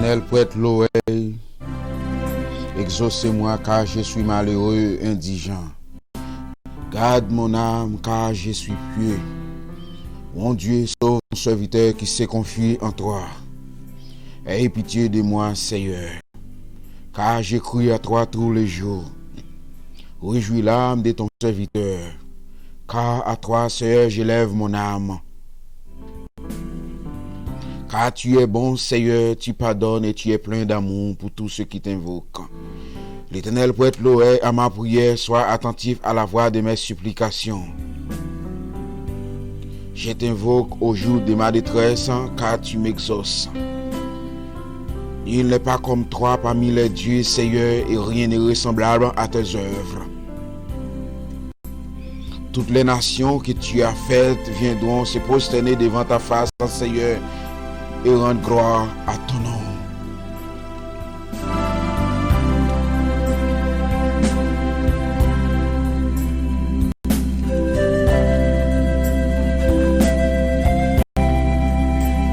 L'Éternel prête l'oreille. Exaucez-moi car je suis malheureux, indigent. Garde mon âme car je suis pieux. Mon Dieu, sauve ton serviteur qui s'est confié en toi. Aie pitié de moi, Seigneur, car j'ai cru à toi tous les jours. Réjouis l'âme de ton serviteur, car à toi, Seigneur, j'élève mon âme. Car tu es bon, Seigneur, tu pardonnes et tu es plein d'amour pour tous ceux qui t'invoquent. L'Éternel prête l'oreille à ma prière, sois attentif à la voix de mes supplications. Je t'invoque au jour de ma détresse, car tu m'exauces. Il n'est pas comme toi parmi les dieux, Seigneur, et rien n'est ressemblable à tes œuvres. Toutes les nations que tu as faites viendront se prosterner devant ta face, Seigneur, et rendre gloire à ton nom.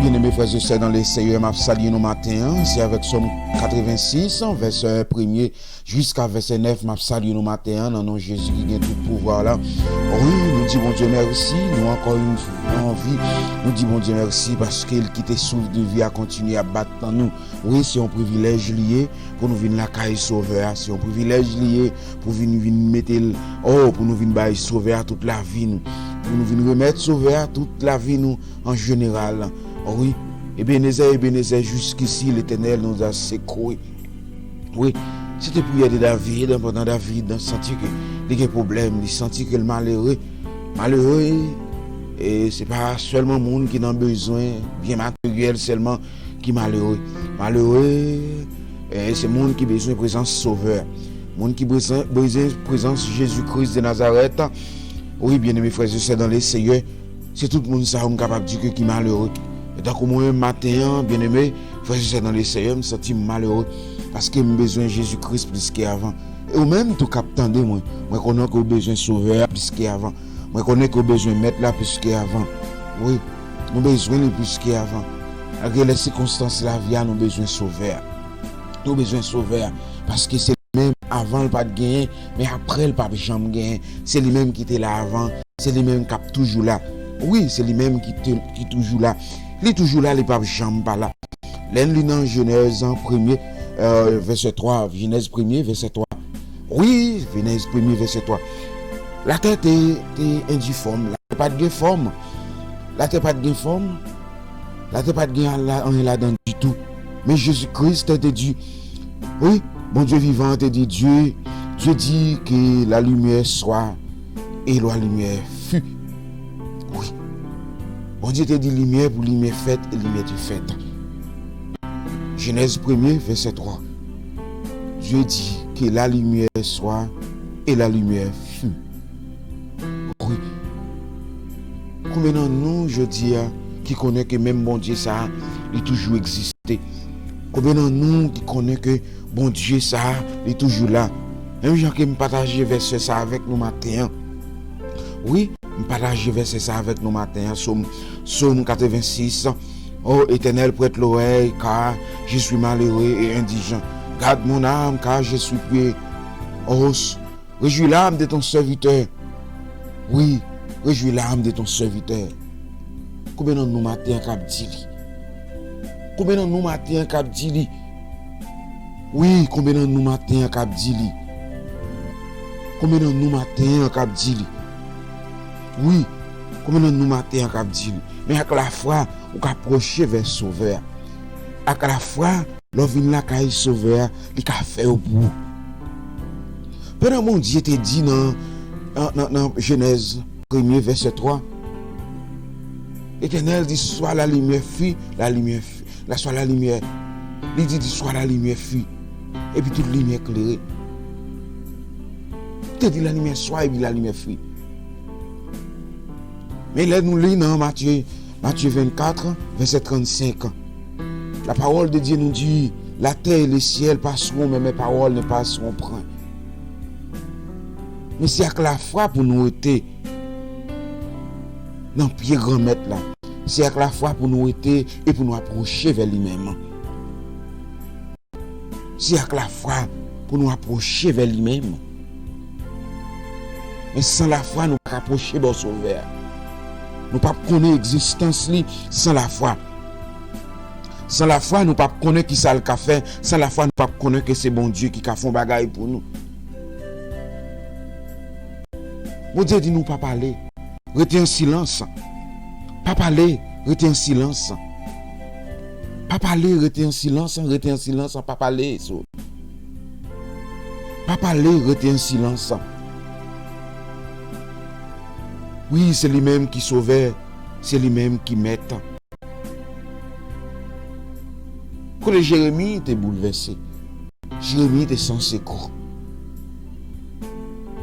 Bien-aimés frères et sœurs dans les Seigneurs, m'a salué nos matins, c'est avec Somme 86, verset 1er jusqu'à verset 9, m'a salué nos matins, dans nom Jésus qui a tout pouvoir là. Oui, nous disons bon Dieu merci, nous encore une fois en vie, nous disons bon Dieu merci parce qu'il qui te souffle de vie à continuer à battre dans nous. Oui, c'est un privilège lié pour nous venir la caille sauveur, c'est un privilège lié pour venir mettre, pour nous venir bailler sauveur toute la vie nous, pour nous venir remettre sauveur toute la vie nous en général. Oui, Ebenezer, jusqu'ici, l'Éternel nous a secoué. Oui, c'était prière de David, pendant David, il sentit qu'il y a des problèmes, il sentit que le malheureux, et c'est pas seulement le monde qui a besoin, bien matériel seulement, qui est malheureux. Malheureux, c'est le monde qui a besoin de présence sauveur. Le monde qui a besoin de présence Jésus-Christ de Nazareth. Oui, bien aimés frères et sœurs dans les Seigneurs, c'est tout le monde ça, on est capable de dire qui est malheureux. Et donc, au moins, matin, bien aimé, frère, je suis dans les Seigneurs, je me sens malheureux parce que j'ai besoin de Jésus-Christ plus qu'avant. Et ou même, tout captant de moi, je connais que j'ai besoin de sauveur plus qu'avant. Je connais que j'ai besoin de mettre là plus qu'avant. Oui, nous avons besoin de plus qu'avant. Avec les circonstances de la vie, nous avons besoin de sauveur. Nous avons besoin de sauveur parce que c'est lui-même avant le pas de gagner, mais après le pas de jamais gagner. C'est lui-même qui était là avant, c'est lui-même qui est toujours là. Oui, c'est lui-même qui est toujours là. Il est toujours là, les papes jamais pas là. L'un dans Genèse 1er, verset 3. Genèse 1er, verset 3. Oui, Genèse 1er, verset 3. La tête est indiforme. La tête pas de forme. La tête pas de forme. La tête pas de là-dedans du tout. Mais Jésus-Christ te dit, oui, bon Dieu vivant te dit, Dieu dit que la lumière soit et la lumière fut. Oui. Bon Dieu te dit lumière pour lumière faite et lumière du fait. Genèse 1er, verset 3. Dieu dit que la lumière soit et la lumière fut. Oui. Combien de nous, je dis, qui connaît que même bon Dieu ça, il toujours existé. Combien de nous qui connaît que bon Dieu ça, il est toujours là. Même gens qui me partagent verset ça avec nous matin. Oui. Partager verset ça avec nous matin, Psaume 86. Oh Éternel, prête l'oreille, car je suis malheureux et indigent. Garde mon âme, car je suis pieux. Oh, réjouis l'âme de ton serviteur. Oui, réjouis l'âme de ton serviteur. Combien de nous matin cap dit? Combien de nous matin cap dit? Oui, combien de nous matin cap dit? Combien de nous matin cap dit? Oui, comme nous matin en dit, mais à la fois, on approcher vers Sauveur. À la fois, l'on vient là quand il Sauveur, il a fait au bout. Pendant mon Dieu te dit dans Genèse 1er, verset 3, Éternel dit, soit la lumière fut, la lumière fut. Là, soit la lumière. Il dit, soit la lumière fut. Et puis toute lumière éclairée. Il te dit, la lumière soit, et puis la lumière fut. Mais là, nous lisons dans Matthieu 24, verset 35. La parole de Dieu nous dit, la terre et le ciel passeront, mais mes paroles ne passeront point. Mais c'est avec la foi pour nous être dans le pied grand maître là. C'est avec la foi pour nous être et pour nous approcher vers lui-même. C'est avec la foi pour nous approcher vers lui-même. Mais sans la foi, nous ne pouvons pas approcher bon sauveur. Nous ne pouvons pas connaître l'existence sans la foi. Sans la foi, nous ne pouvons pas connaître qui ça le fait. Sans la foi, nous ne pouvons pas connaître que c'est bon Dieu qui a fait un bagage pour nous. Bon Dieu dit nous pas parler. Restez en silence. Pas parler, restez en silence. Pas parler, restez en silence, restez en silence, pas parler. Pas parler, restez en silence. Oui, c'est lui-même qui sauvait, c'est lui-même qui met. Quand Jérémie était bouleversé, Jérémie était sans secours.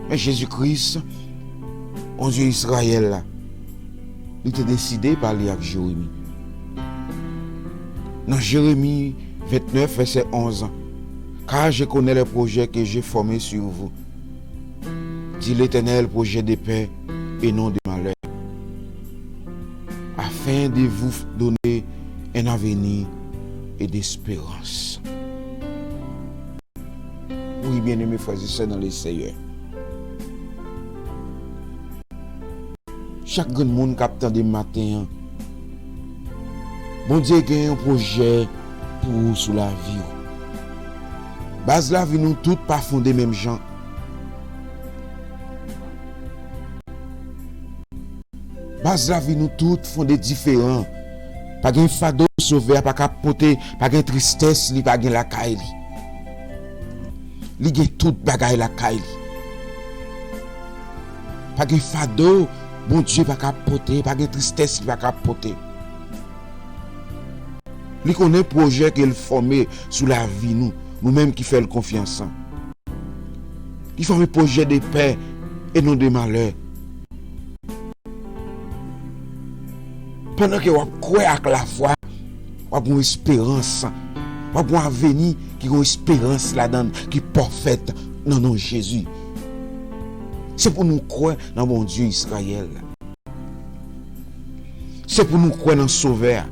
Mais Jésus-Christ, mon Dieu Israël, là, il était décidé par parler avec Jérémie. Dans Jérémie 29, verset 11, car je connais les projets que j'ai formés sur vous, dit l'Éternel, projet de paix et non de malheur, afin de vous donner un avenir et d'espérance. Oui, bien-aimés frères et sœurs dans le Seigneur. Chaque grand monde qui attend des matins, bon Dieu a un projet pour vous sur la vie. Base la vie, nous tous pas fondés même gens. Base la vie, nous tous fondés différents. Pas de fardeau sauvé, pas capoter, pas de tristesse, pas de la caille. Il y a tout bagaille la caille. Pas de fardeau, bon Dieu pas capoter, pas de tristesse, pas capoter. Il connaît le projet qu'il formé sous la vie, nous-mêmes qui faisons confiance. Il forme un projet de paix et non de malheur. Pendant que vous croyez avec la foi, vous avez une espérance. Vous avez un avenir qui a une espérance là-dedans, qui est parfaite dans non Jésus. C'est pour nous croire dans mon Dieu Israël. C'est pour nous croire dans le Sauveur.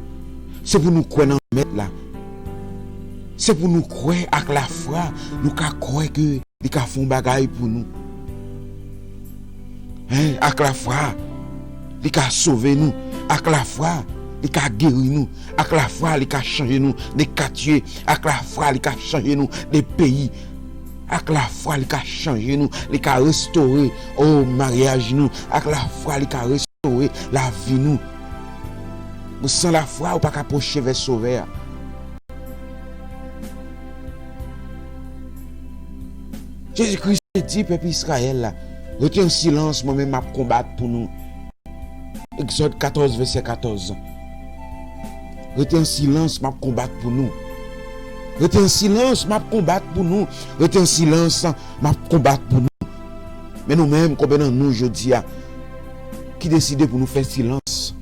C'est pour nous croire dans le Maître là. C'est pour nous croire avec la foi, nous croire que il a fait un bagage pour nous. Avec la foi, il a sauvé nous. Avec la foi, il a guéri nous. Avec la foi, il a changé nous des quartiers. Avec la foi, il a changé nous des pays. Avec la foi, il a changé nous. Il a restauré au mariage nous. Avec la foi, il a restauré la vie nous. Mais sans la foi, on ne peut pas approcher vers le Sauveur. Jésus-Christ dit, peuple Israël, retiens en silence, moi-même, je combattre pour nous. Exode 14, verset 14. Retiens en silence, je combattre pour nous. Retiens en silence, je combattre pour nous. Retiens en silence, je combattre pour nous. Mais nous-mêmes, comme nous aujourd'hui, qui décide pour nous faire silence?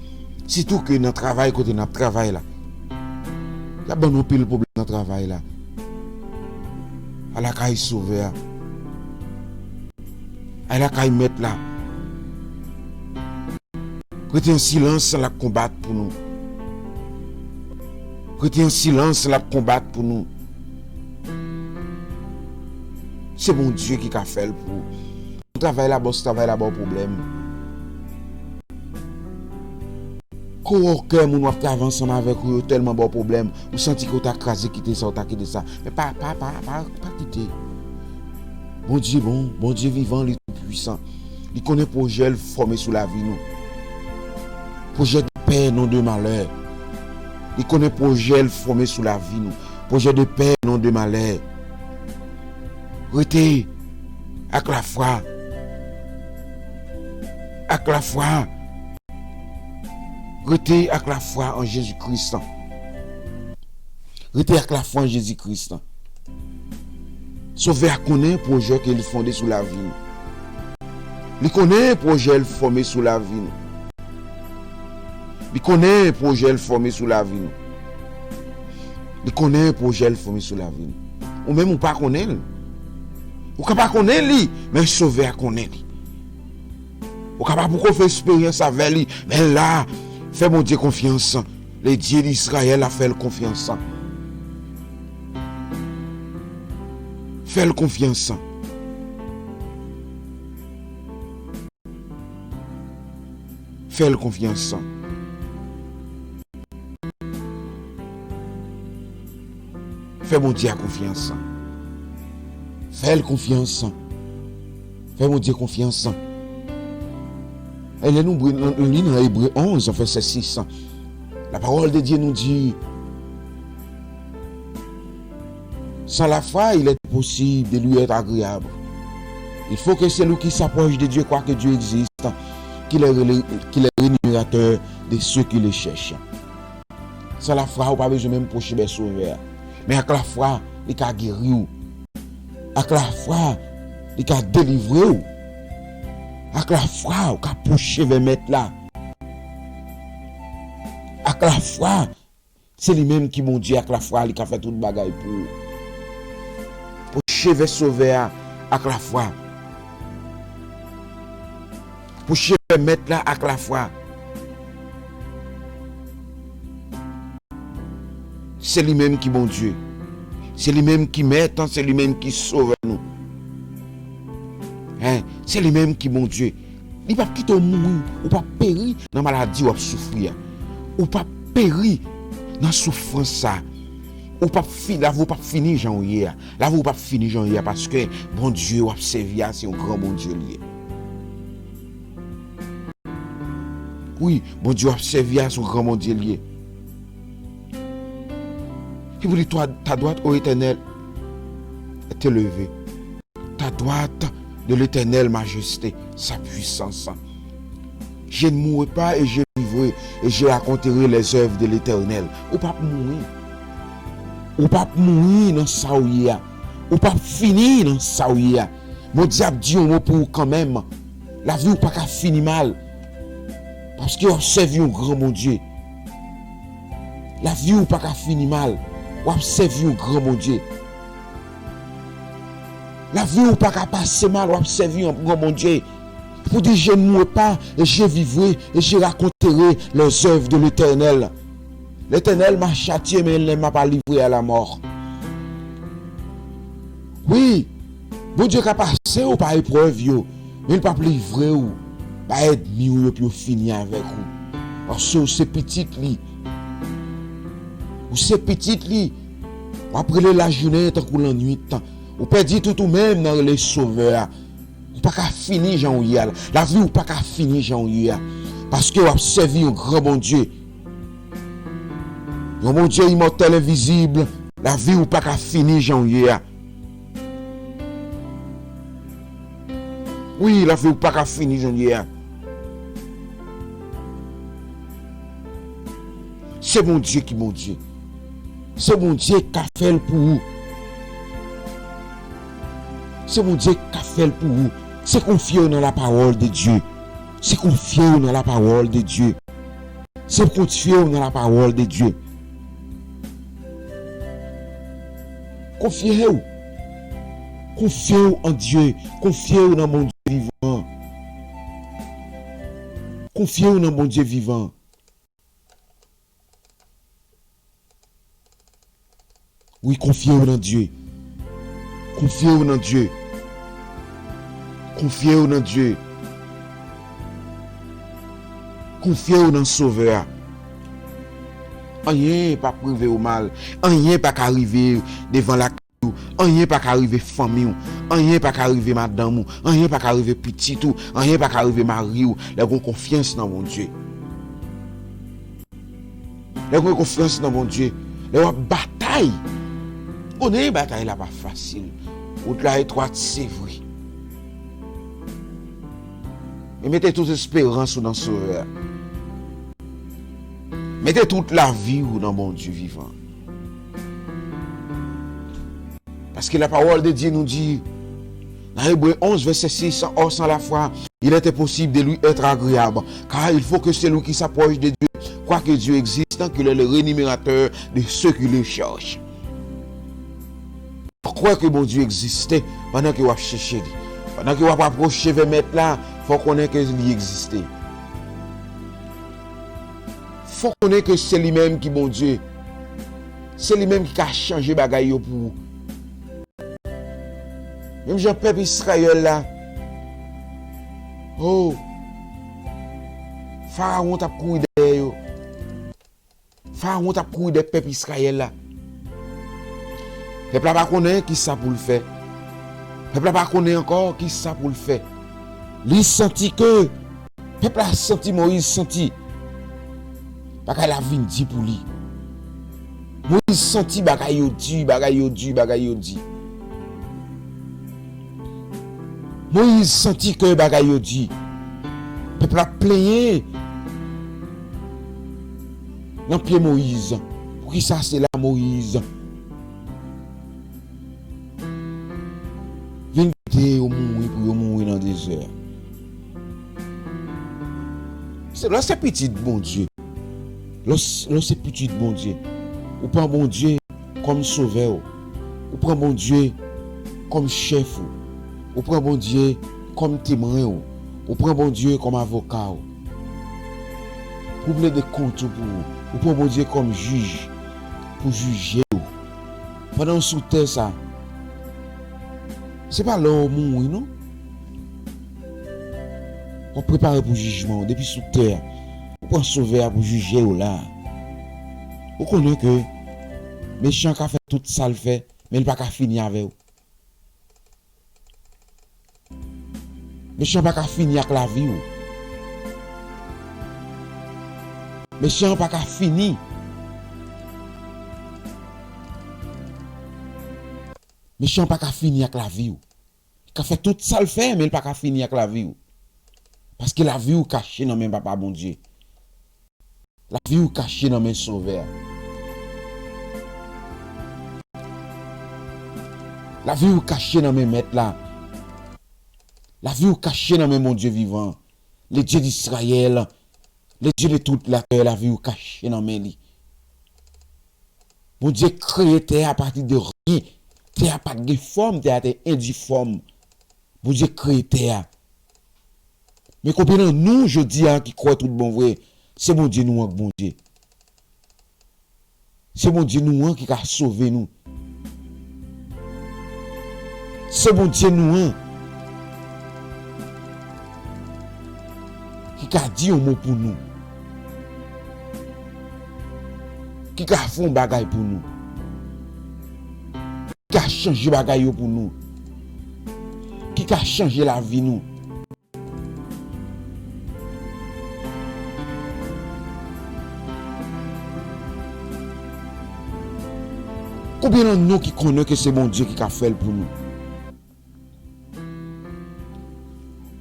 Surtout que notre travail, côté notre travail là, il y a bon pile problème dans le travail là. À la caille sauveur. À la caille mettre là. Retiens en silence, la combattre pour nous. Retiens en silence, la combattre pour nous. C'est mon Dieu qui a fait pour nous. Le travail là-bas, ce travail là-bas, problème. Quand au cœur, nous avons ensemble avec vous, tellement bon problème. Vous sentez que vous avez crasé, quitter ça, vous avez quitté ça. Mais pas quitter. Bon Dieu vivant, il est tout puissant. Il connaît le projet formé sous la vie, nous. Projet de paix, non de malheur. Il connaît le projet formé sous la vie, nous. Projet de paix, non de malheur. Restez avec la foi. Avec la foi. Restez avec la foi en Jésus-Christ. Restez avec la foi en Jésus-Christ. Sauver à connaître le projet qu'il fondé sous la vie. Il connaît le projet formé sous la vie. Il connaît le projet formé sous la vie. Il connaît le projet formé sous la vie. Ou même ou pas connaître. Ou pas connaître lui, mais sauver à connaître. Ou pas beaucoup faire expérience avec lui, mais là, fais mon Dieu confiance. Le Dieu d'Israël a fait confiance. Fais-le confiance. Fais-le confiance. Fais mon Dieu confiance. Fais-le confiance. Fais mon Dieu confiance. Et là, nous lisons dans Hébreux 11, verset 6. La parole de Dieu nous dit, sans la foi, il est possible de lui être agréable. Il faut que celui qui s'approche de Dieu croit que Dieu existe, qu'il est rémunérateur de ceux qui le cherchent. Sans la foi, on n'a pas besoin même pour chercher sauveur. Mais avec la foi, il a guéri. Avec la foi, il a délivré. Avec la foi, il a poussé vers mettre là. Avec la foi, c'est lui-même qui mon Dieu, avec la foi, il a fait tout le bagaille pour chever sauveur avec la foi. Pour chever mettre là avec la foi. C'est lui-même qui mon Dieu. C'est lui-même qui met, c'est lui-même qui sauve nous. Hein? C'est lui-même qui mon Dieu. Il ne va pas quitter mourir, ou pas périr dans la maladie ou souffrir. Ou pas périr dans la souffrance ça. Ou pas finir, vous pas finir Jean hier. Là vous pas finir Jean hier parce que bon Dieu a servi, c'est un grand bon Dieu lié. Oui, bon Dieu a servi, c'est un grand bon Dieu lié. Il vous dit, toi, ta droite ô Éternel est élevée. Ta droite de l'Éternel majesté, sa puissance. Je ne mourrai pas et je vivrai et je raconterai les œuvres de l'Éternel. Ou pas mourir. Ou pas mourir dans ça ou ya. Ou pas finir dans ça ou ya. Mon diable dit un mot pour quand même. La vie ou pas qu'à finir mal. Parce qu'il a servi un grand mon Dieu. La vie ou pas qu'à finir mal. Ou a servi un grand mon Dieu. La vie ou pas qu'à passer mal. Ou a servi un grand mon Dieu. Pour dire je ne mourrai pas et je vivrai et je raconterai les œuvres de l'Éternel. L'Éternel m'a châtié mais il ne m'a pas livré à la mort. Oui, bon Dieu qui a passé ou par épreuve, mais il ne pas livré ou pas ennemi ou puis finir avec vous. Parce que c'est petit li. Ou c'est petit li. Après la journée, tant que la nuit, ou perdu tout ou même dans les sauveurs. Ou pas qu'à finir Jean-Yal. La vie ou pas qu'à finir Jean-Yal. Parce que vous avez servi un grand bon Dieu. Un bon Dieu immortel invisible. La vie ou pas qu'à finir Jean-Yal. Oui, la vie ou pas qu'à finir Jean-Yal. C'est mon Dieu qui est mon Dieu. C'est mon Dieu qui a fait pour vous. C'est mon Dieu qui a fait pour vous. C'est confier dans la parole de Dieu. C'est confier dans la parole de Dieu. C'est confier dans la parole de Dieu. Confiez-vous. Confiez-vous en Dieu. Confiez-vous dans mon Dieu vivant. Confiez-vous dans mon Dieu vivant. Oui, confiez-vous dans Dieu. Confiez-vous dans Dieu. Confiez-vous dans Dieu. Confiez-vous dans le Sauveur. Rien pas privé au mal. Rien pas arriver devant la caillou. Rien pas arriver famille. Rien pas arriver madame. Rien pas arriver petit tout. Rien pas arriver mari. Les gens confiance dans mon Dieu. Les gens confiance dans mon Dieu. Les gens bataille. On est une bataille là pas facile. Au-delà étroite, c'est vrai. Mais mettez toute espérance dans le Sauveur. Mettez toute la vie dans mon Dieu vivant. Parce que la parole de Dieu nous dit, dans Hébreux 11, verset 6, or sans la foi, il était possible de lui être agréable. Car il faut que celui qui s'approche de Dieu croit que Dieu existe, qu'il est le rémunérateur de ceux qui le cherchent. Pourquoi que mon Dieu existait pendant que vous cherchez? Pendant que vous approchez vers mettre là, il faut connaître qu'il existait. Il faut connaître que c'est lui-même qui, mon Dieu, c'est lui-même qui a changé bagaille pour vous. Même Jean peuple Israël là. Oh. Pharaon t'a couru derrière yo. Pharaon t'a couru des peuple Israël là. Peuple pas connaît qui ça pour le faire. Peuple pas connaît encore qui ça pour le faire. Lui senti que peuple a senti Moïse senti. Bagay la vin di pour lui. Moïse senti bagay yo di. Moïse senti que bagay yo di. Peuple a plaigné. Dans pied Moïse. Pour qui ça c'est là Moïse? Vin au mourir pour mourir dans des heures. C'est là c'est petit bon Dieu. Là c'est petit bon Dieu. Ou prend bon Dieu comme sauveur. Ou prend bon Dieu comme chef. Ou prend bon Dieu comme témoin. Ou prend bon Dieu comme avocat. Pour vous de compte pour vous. Ou prend bon Dieu comme juge. Pour juger. Pendant sous terre ça. C'est pas l'homme mourir, non? On prépare pour jugement depuis sous terre. On prend sauveur pour juger là. On connaît que méchant qui a fait tout ça le fait, mais il n'a pas fini avec vous. Méchant n'a pas fini avec la vie. Méchant n'a pas fini. Méchant n'a pas fini avec la vie. Il a fait tout ça le fait, mais il n'a pas fini avec la vie. Parce que la vie est cachée dans mes papa bon Dieu. La vie est cachée dans mes sauveurs. La vie est cachée dans mes maîtres là. La vie est cachée dans mes mon Dieu vivant. Les dieux d'Israël. Les dieux de toute la terre. La vie est cachée dans mes lits. Mon Dieu créé terre à partir de rien. Terre n'a pas de forme, terre est indiforme. Mon Dieu créé terre. Mais combien nous, je dis, qui croient tout bon vrai, c'est mon Dieu nous, bon Dieu. C'est mon Dieu nous qui a sauvé nous. C'est mon Dieu nous qui a dit un mot pour nous. Qui a fait un bagage pour nous. Qui a changé bagage pour nous. Qui a changé la vie nous. Combien de nous qui connaissent que c'est mon Dieu qui a fait pour nous?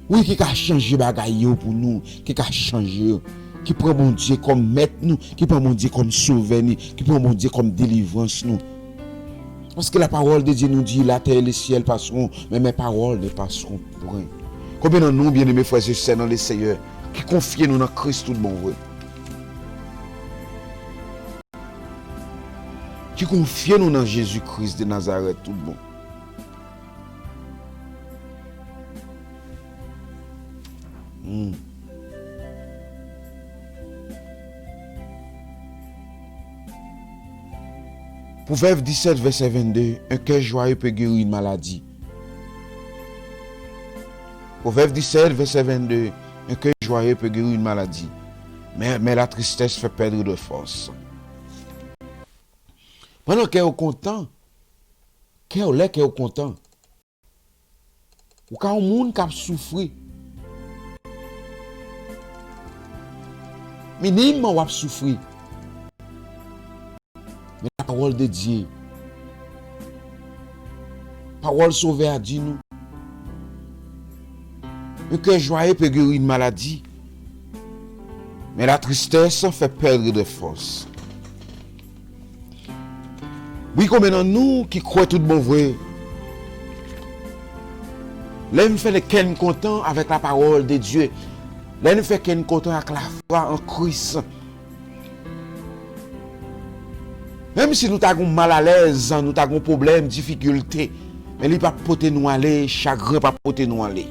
Oui, qui a changé bagaille pour nous, qui a changé, qui prend mon Dieu comme maître nous, qui prend mon Dieu comme sauveur nous, qui prend mon Dieu comme délivrance nous. Parce que la parole de Dieu nous dit, la terre et le ciel passeront, mais mes paroles ne passeront point. Combien de nous, bien-aimés frères et sœurs dans le Seigneur, qui confient nous dans Christ tout bon vrai? Qui confie nous dans Jésus-Christ de Nazareth tout bon. Proverbe 17, verset 22, un cœur joyeux peut guérir une maladie. Proverbe 17, verset 22, un cœur joyeux peut guérir une maladie. Mais la tristesse fait perdre de force. Pendant qu'elle est content, qu'elle est content, ou quand un monde qui a souffert, minimum ou a souffert, mais la parole de Dieu, parole sauvée a dit nous, un cœur joyeux peut guérir une maladie, mais la tristesse fait perdre de force. Oui, comme nous qui croyons tout bon vrai, là, nous faisons qu'un content avec la parole de Dieu. Là, nous faisons qu'un content avec la foi en Christ. Même si nous avons mal à l'aise, nous avons problème, difficulté, mais il ne va pas porter nous aller, chagrin pas porter nous aller.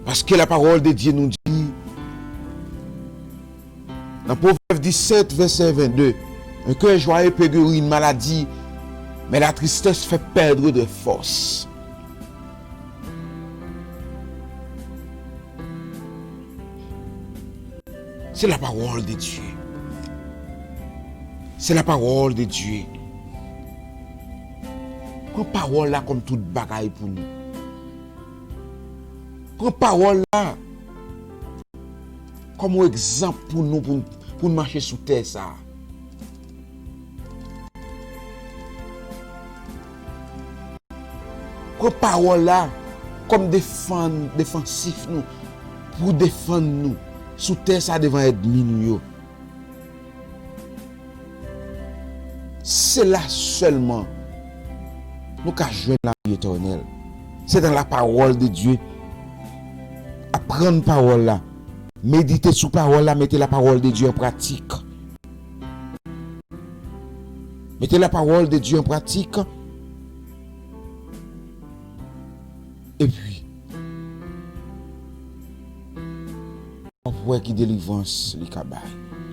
Parce que la parole de Dieu nous dit, dans Proverbe 17, verset 22, Un cœur joyeux peut guérir une maladie, mais la tristesse fait perdre de force. C'est la parole de Dieu. C'est la parole de Dieu. Prends parole là comme toute bagaille pour nous. Prends parole là comme un exemple pour nous, pour marcher sous terre ça. Prends parole là comme défensif nous, pour défendre nous. Sous terre ça devant ennemi nous. C'est là seulement nous qu'à jouer la vie éternelle. C'est dans la parole de Dieu. Apprendre parole là. Méditer sur parole là. Mettez la parole de Dieu en pratique. Mettez la parole de Dieu en pratique. Et puis, on voit qui délivrance les cabaye.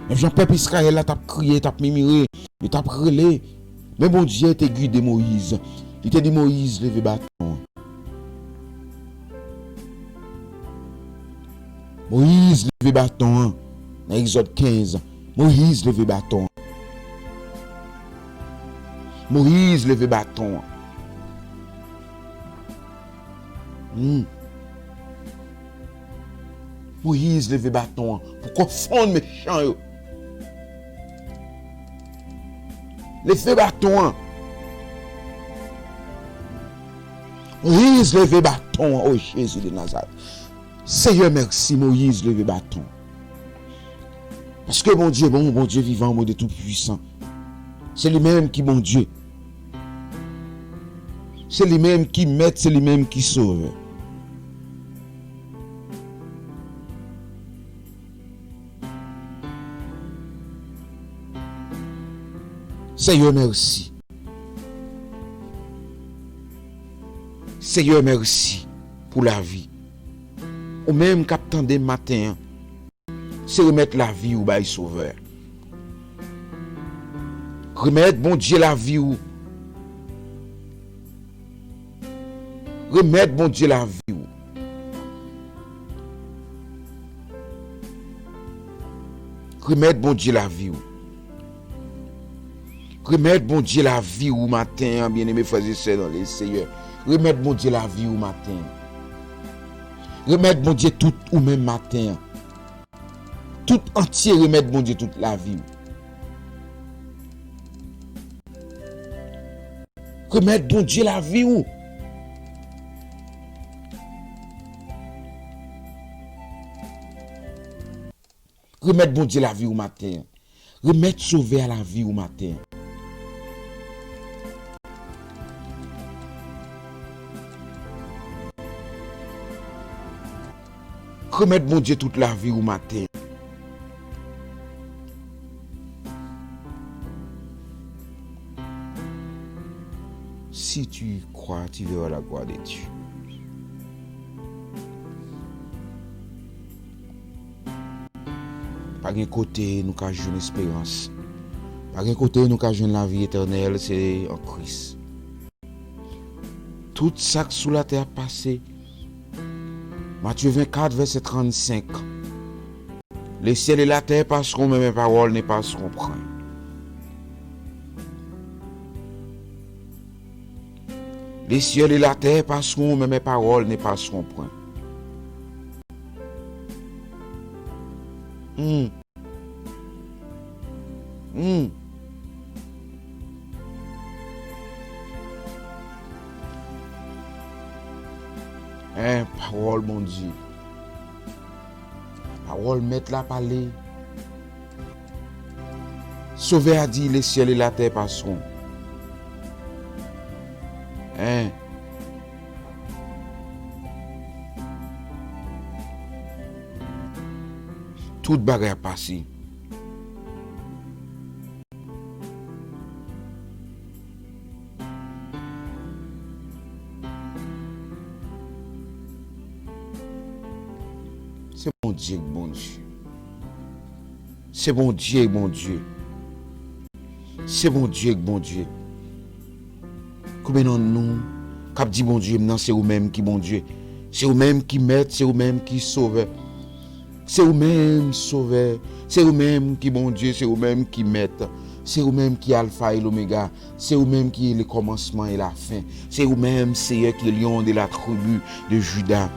Même Jean-Peuple Israël là t'a crié, t'a mimiré, il t'a relé. Mais bon Dieu t'a guidé Moïse. Il t'a dit Moïse, levez bâton. Moïse, levez bâton. Dans Exode 15. Moïse, levez bâton. Moïse, levez bâton. Moïse, levez bâton. Pour confondre mes méchants. Levez bâton. Moïse, levez bâton. Oh Jésus de Nazareth. Seigneur, merci. Moïse, levez bâton. Parce que mon Dieu, bon Dieu vivant, mon Dieu tout puissant. C'est lui-même qui, mon Dieu. C'est lui-même qui met, c'est lui-même qui sauve. Seigneur, merci. Seigneur, merci pour la vie. Ou même captant des matins, c'est remettre la vie au bail sauveur. Remettre, bon Dieu, la vie ou. Remettre, bon Dieu, la vie ou. Remettre, bon Dieu, la vie ou. Remettre, bon Dieu, la vie ou matin, bien-aimés frères et sœurs dans les Seigneurs. Remettre, bon Dieu, la vie ou matin. Remettre, bon Dieu, tout ou même matin. Tout entier, remettre, bon Dieu, toute la vie. Remettre, bon Dieu, la vie ou. Remettre, bon Dieu, la vie au matin. Remettre sauver à la vie au matin. Remettre, bon Dieu, toute la vie au matin. Si tu crois, tu verras la gloire de Dieu. Par un côté, nous avons une espérance. Par un côté, nous avons la vie éternelle, c'est en Christ. Tout ça que sous la terre passé. Matthieu 24, verset 35. Les ciels et la terre passeront, mais mes paroles ne passeront point. Les ciels et la terre passeront, mais mes paroles ne passeront point. Parole, mon Dieu. Parole, mettre la parler. Sauvé a dit, les ciels et la terre passeront. Toute bagarre passée. C'est bon Dieu, bon Dieu. C'est bon Dieu, bon Dieu. c'est bon Dieu, bon Dieu. Combien de nous, cap dit bon Dieu, non, c'est vous-même qui bon Dieu. C'est vous-même qui maître, c'est vous-même qui sauveur. C'est vous-même sauveur. C'est vous-même qui bon Dieu, c'est vous-même qui maître. C'est vous-même qui est alpha et l'oméga. C'est vous-même qui est le commencement et la fin. C'est vous-même, Seigneur, qui est le lion de la tribu de Judas.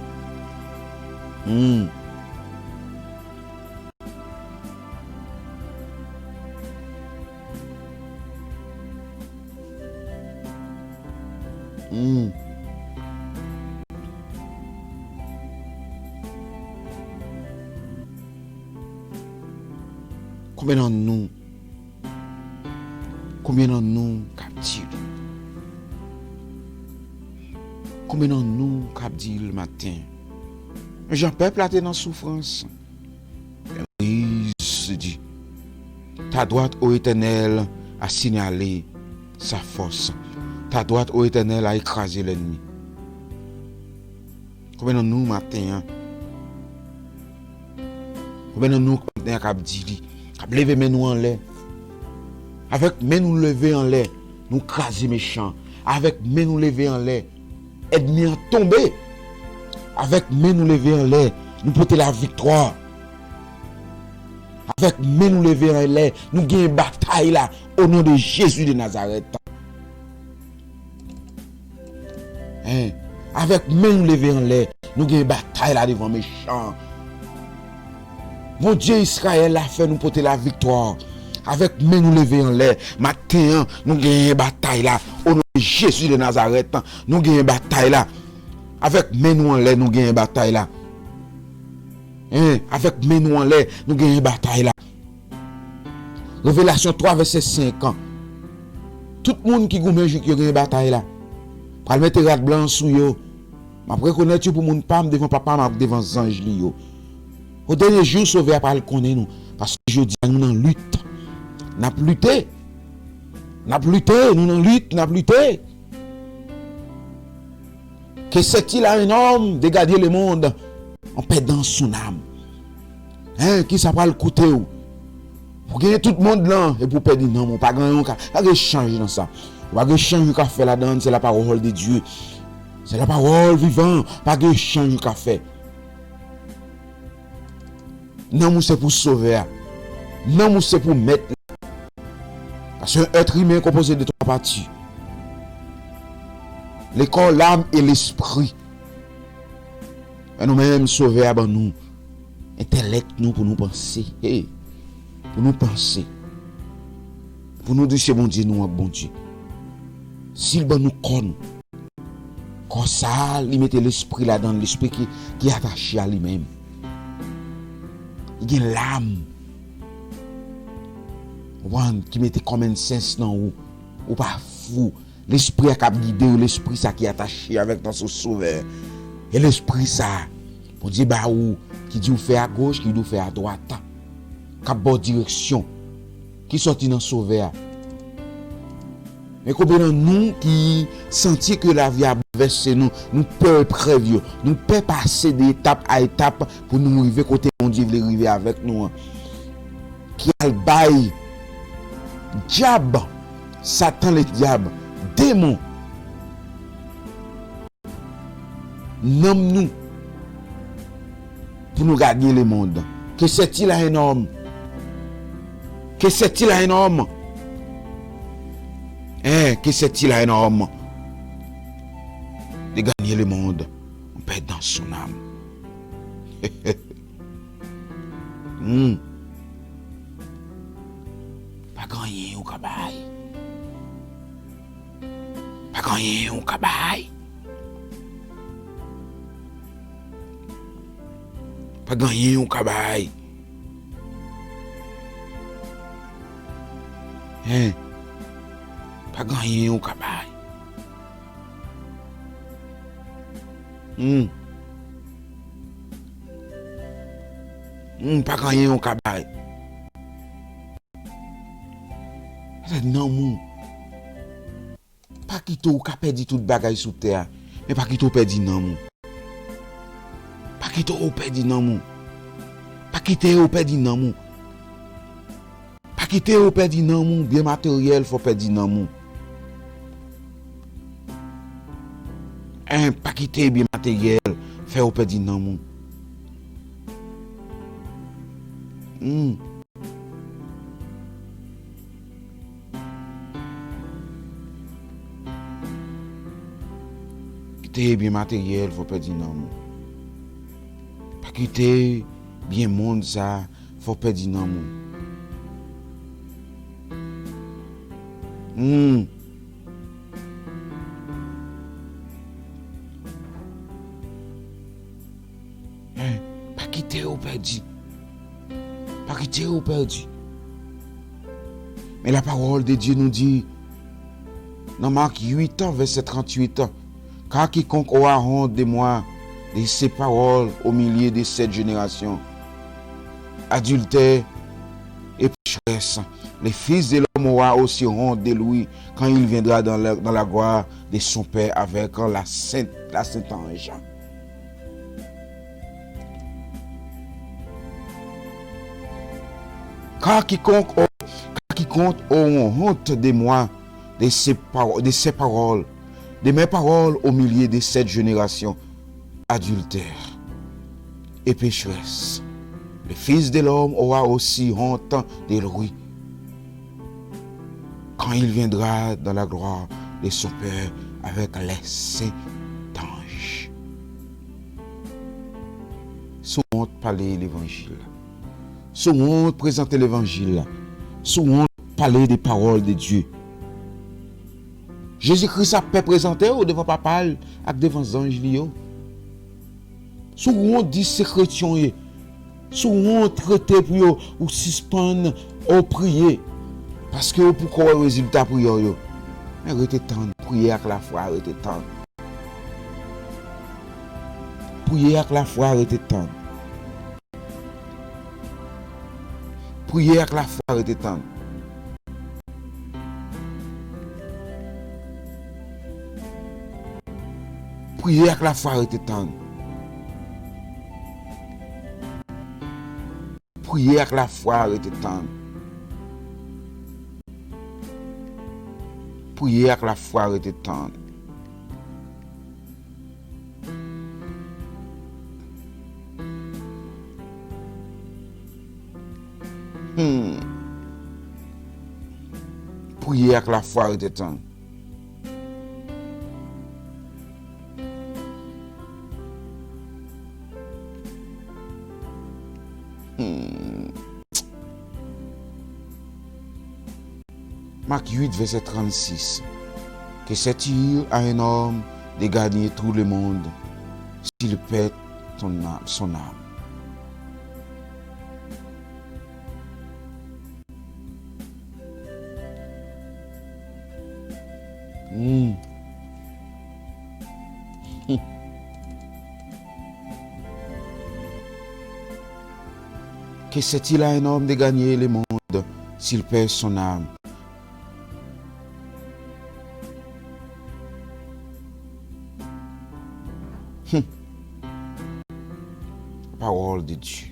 Combien de nous captifs? Combien de nous captifs le matin? Jean peuple a été dans souffrance. Il se dit, ta droite ô Éternel a signalé sa force. Ta droite ô Éternel a écrasé l'ennemi. Combien de nous matin? Combien de nous matin cap dit, cap lever mes nous en l'air? Avec mes nous lever en l'air, nous craser méchants. Avec mes nous lever en l'air, ennemis en tomber. Avec mes nous lever en l'air, nous porter la victoire. Avec mes nous lever en l'air, nous gagner une bataille là au nom de Jésus de Nazareth. Avec mes nous lever en l'air, nous gagner une bataille là devant méchants. Mon Dieu Israël a fait nous porter la victoire. Avec mes nous lever en l'air, matin, nous gagnons une bataille là. Au nom de Jésus de Nazareth, nous gagnons une bataille là. Avec mes nous en l'air, nous gagnons une bataille là. Avec mes nous en l'air, nous gagnons une bataille là. Révélation 3, verset 5. Tout le monde qui gagne une bataille là. Pour mettre rat blanc sous yo. Je reconnais pour mon pam devant papa, devant ange li. Au dernier jour, sauvé à parler connaît nous. Parce que je dis, nous en lutte. N'a lutté, nous en lutte, n'a lutté. Que c'est-il à un homme de garder le monde en perdant son âme? Qui ça va le coûter? Pour gagner tout le monde là et pour perdre non, pas gagner pas de changer dans ça. Pas de changer qu'a fait là-dedans, c'est la parole de Dieu. C'est la parole vivante, pas de changer qu'a fait. Non, c'est pour sauver. Non, c'est pour mettre. Parce qu'un être humain est composé de trois parties. Le corps, l'âme et l'esprit. Et nous-mêmes sauver à nous. Intellect nous pour nous penser. Pour nous penser. Pour nous dire c'est bon Dieu, nous bon Dieu. S'il va nous connaît. Comme ça, il mette l'esprit là-dedans, l'esprit qui est attaché à lui-même. Il y a l'âme. Qui mette common sense dans ou pas fou. L'esprit a cap guidé ou l'esprit ça qui est attaché avec dans son sauveur. Et l'esprit ça, on dit bah ou qui dit ou fait à gauche, qui dit ou fait à droite. Cap bonne direction. Qui sorti dans sauveur. Mais combien de nous qui sentit que la vie a versé nous peut prévenir, nous peut passer d'étape à étape pour nous arriver côté mon Dieu veut arriver avec nous. Qui a le bail diable, Satan le diable, démon, nomme-nous pour nous gagner le monde. Que c'est-il à un homme? Que c'est-il à un homme? Que c'est-il à un homme? De gagner le monde en perdant son âme. Pas gagner au cabaye. Pas gagner au cabaye. Pas gagner au cabaye. Pas gagner au cabaye. Pas gagner au cabaye. Non, mon. Pas quitter ou perdu toute bagaille sous terre. Mais pas quitter ou perdu non, mon. Pas quitter ou perdu non, mon. Pas quitter ou perdu non, mon. Pas quitter au perdu nan moun, bien matériel faut perdu nan moun. Pas quitter bien matériel, faire au perdu nan moun. Quitter bien matériel, faut perdu nan moun. Pas quitter bien monde ça, faut perdu nan moun. Pas quitter au perdu. Pas quitter au perdu. Mais la parole de Dieu nous dit, dans Marc 8 ans, verset 38, car quiconque aura honte de moi, de ses paroles au milieu de cette génération, adultère et pécheresse, les fils de l'homme aura aussi honte de lui quand il viendra dans la gloire de son Père avec la sainte ange. Car quiconque aura honte de moi, de ses paroles, de mes paroles au milieu de cette génération, adultère et pécheresse, le Fils de l'homme aura aussi honte de lui quand il viendra dans la gloire de son Père avec les saints anges. Sous honte parler l'évangile. Sous honte présenter l'évangile. Sous honte parler des paroles de Dieu. Jésus-Christ a pu présenter ou devant papa avec devant les anges. Sous honte dit ces chrétiens. Sous honte traité pour eux ou suspendre ou prier. Parce que pourquoi le résultat pour eux. Mais arrêtez de prier avec la foi, arrêtez de prier avec la foi, arrêtez de prier avec la foi, arrêtez de prier avec la foi, arrêtez de prier avec la foi, arrêtez de prier avec la foi, arrêtez de prier avec la foi, arrêtez de Marc 8, verset 36. Que c'est-il à un homme de gagner tout le monde s'il perd son âme? Que c'est-il à un homme de gagner le monde s'il perd son âme? Parole de Dieu.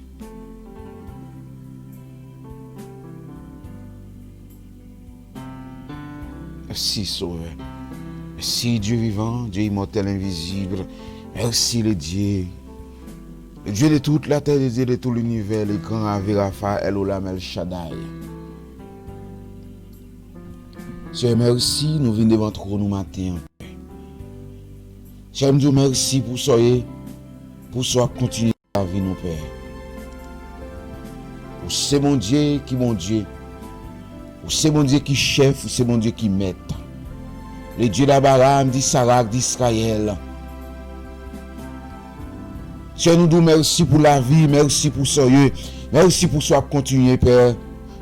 Merci Sauveur. Merci Dieu vivant, Dieu immortel, invisible. Merci le Dieu. Le Dieu de toute la terre, le Dieu de tout l'univers, le grand Avirafa, Elolam El Shaddai. Seigneur, merci, nous venons devant trop nous matin. Seigneur, nous merci pour ça continuer à vivre nos pères. Pour c'est mon Dieu qui mon Dieu. Pour c'est mon Dieu qui chef, c'est mon Dieu qui maître. Le Dieu d'Abraham, d'Isaac, d'Israël. Seigneur, nous disons merci pour la vie, merci pour ça. Merci pour ça continuer, Père.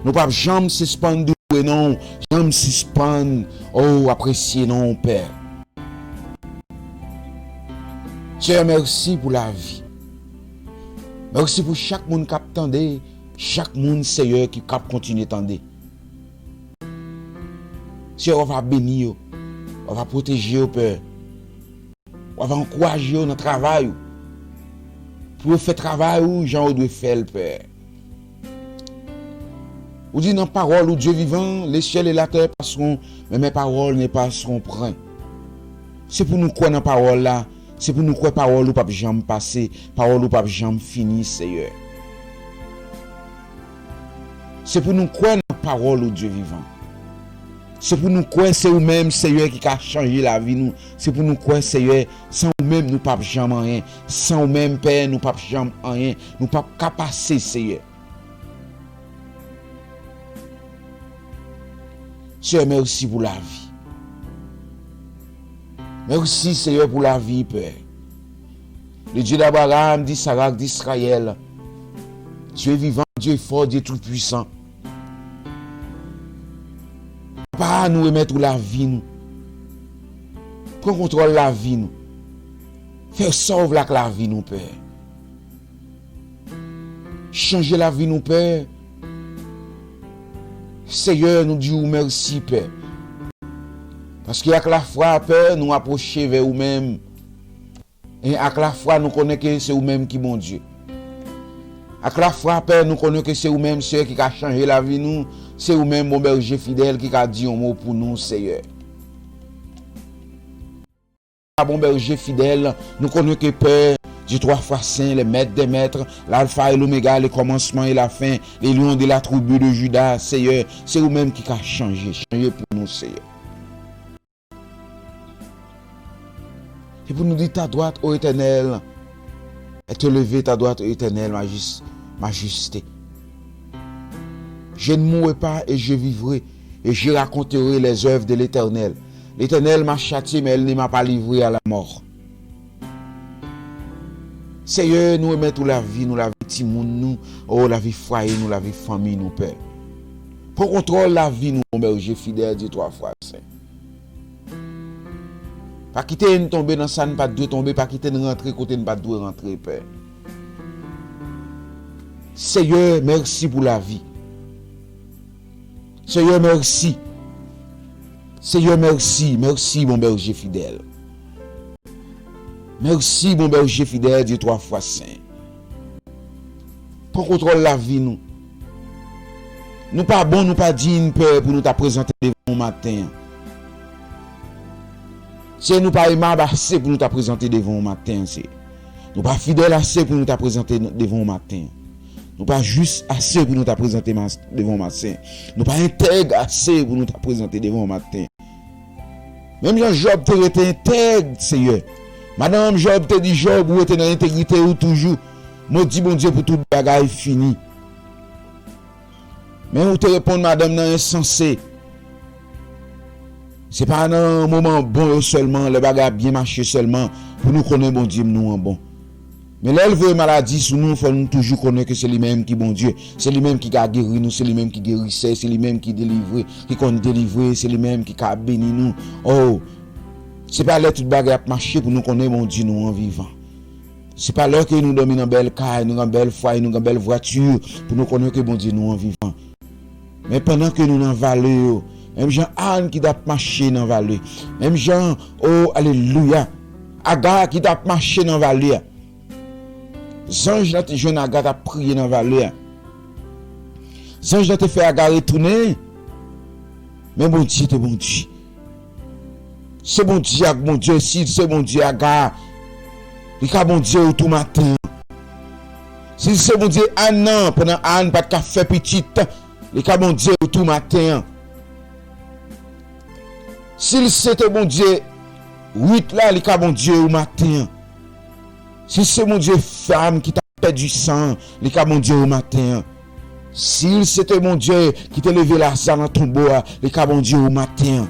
Nous ne pouvons jamais suspendre, non, jamais suspendre. Oh, apprécier, non, Père. Seigneur, merci pour la vie. Merci pour chaque monde qui attendait, chaque monde, Seigneur, qui continue à attendre. Seigneur, on va bénir, on va protéger, Père. On va encourager dans le travail. Pour faire travail où Jean doit faire, Père. Ou dit dans parole ou Dieu vivant, les ciels et la terre passeront, mais mes paroles ne passeront point. C'est pour nous croire dans parole là, c'est pour nous croire parole ou pas jamais passer, parole ou pas jamais fini, Seigneur. C'est pour nous croire dans parole ou Dieu vivant. C'est pour nous croire c'est vous-même, Seigneur, qui a changé la vie nous. C'est pour nous croire, Seigneur, sans vous-même nous pas jamais rien, sans vous-même Père nous pas jamais rien, nous pas passer, Seigneur. Seigneur, merci pour la vie. Merci, Seigneur, pour la vie, Père. Le Dieu d'Abraham, d'Isaac, d'Israël. Dieu est vivant, Dieu est fort, Dieu est tout-puissant. Pas nous remettre la vie, nous. Prends contrôle la vie, nous. Fais sauve la vie, nous, Père. Changer la vie, nous, Père. Seigneur, nous disons merci, Père. Parce qu'avec la foi, Père, nous approcher vers vous-même. Et avec la foi, nous connaissons que c'est vous-même qui est bon Dieu. Avec la foi, Père, nous connaissons que c'est vous-même, Seigneur, qui a changé la vie, nous. C'est vous-même, mon berger fidèle, qui a dit un mot pour nous, Seigneur. Bon berger fidèle, nous connaissons que Père, Dieu 3 fois saint, le maître des maîtres, l'alpha et l'oméga, le commencement et la fin, les lions de la tribu de Judas, Seigneur, c'est vous-même qui a changé pour nous, Seigneur. Et pour nous dire ta droite, ô Éternel, et te lever ta droite, ô Éternel, majesté. Je ne mourrai pas et je vivrai, et je raconterai les œuvres de l'Éternel. L'Éternel m'a châtié, mais elle ne m'a pas livré à la mort. Seigneur, nous remettons la vie, nous la vie timoun, nous, oh, la vie foyer, nous, la vie famille, nous, Père. Pour contrôler la vie, nous, mon berger fidèle, Dieu 3 fois saint. Pas quitter nous tomber dans ça, ne pas de tomber, pas quitter nous rentrer côté, ne pas de rentrer, Père. Seigneur, merci pour la vie. Seigneur, merci. Seigneur, merci. Merci, mon berger fidèle. Merci, mon berger fidèle, Dieu 3 fois saint. Pour contrôler la vie, nous. Nous pas bon, nous pas dignes, Père, pour nous te présenter devant le matin. C'est nous pas aimable assez pour nous te présenter devant le matin. Nous pas fidèles assez pour nous te présenter devant le matin. Nous pas juste assez pour nous te présenter devant le matin. Nous pas intègres assez pour nous te présenter devant le matin. Même Job te été intègre, Seigneur. Madame Job te dit Job, ou était dans l'intégrité ou toujours. Maudit bon Dieu pour toute bagaille fini. Mais vous te répondre, madame, non insensé. C'est pas dans un moment bon seulement, le bagage bien marché seulement, pour nous connaître bon Dieu, nous en bon. Mais l'élevé maladie sous nous, il faut nous toujours connaître que c'est lui-même qui bon Dieu. C'est lui-même qui a guéri nous, c'est lui-même qui guérissait, c'est lui-même qui délivre, qui compte délivrer, c'est lui-même qui a béni nous. Oh, c'est pas là toute bagage marché pour nous connaître bon Dieu, nous en vivant. C'est pas là que nous dormons dans belle caille, nous dans belle foyer, nous dans belle voiture, pour nous connaître que bon Dieu, nous en vivant. Mais pendant que nous dans vallée, même Jean Anne qui doit marcher dans la vallée. Même Jean, oh, alléluia. Agar qui doit marcher dans la vallée. Zange là, te jeune Agar a prié dans la vallée. Zange là, te fait Agar retourner. Mais bon Dieu, c'est bon Dieu. C'est bon Dieu, bon Dieu, si c'est bon Dieu, Agar. Il y a bon Dieu tout matin. Si c'est bon Dieu, Anne, pendant Anne, pas de café petite. Il y a bon Dieu tout matin. S'il c'était bon Dieu, 8 là, il y a bon Dieu au matin. Si c'est mon Dieu femme qui t'a perdu du sang, il y a bon Dieu au matin. S'il c'était mon Dieu qui t'a levé la sang dans ton bois, il y a bon Dieu au matin.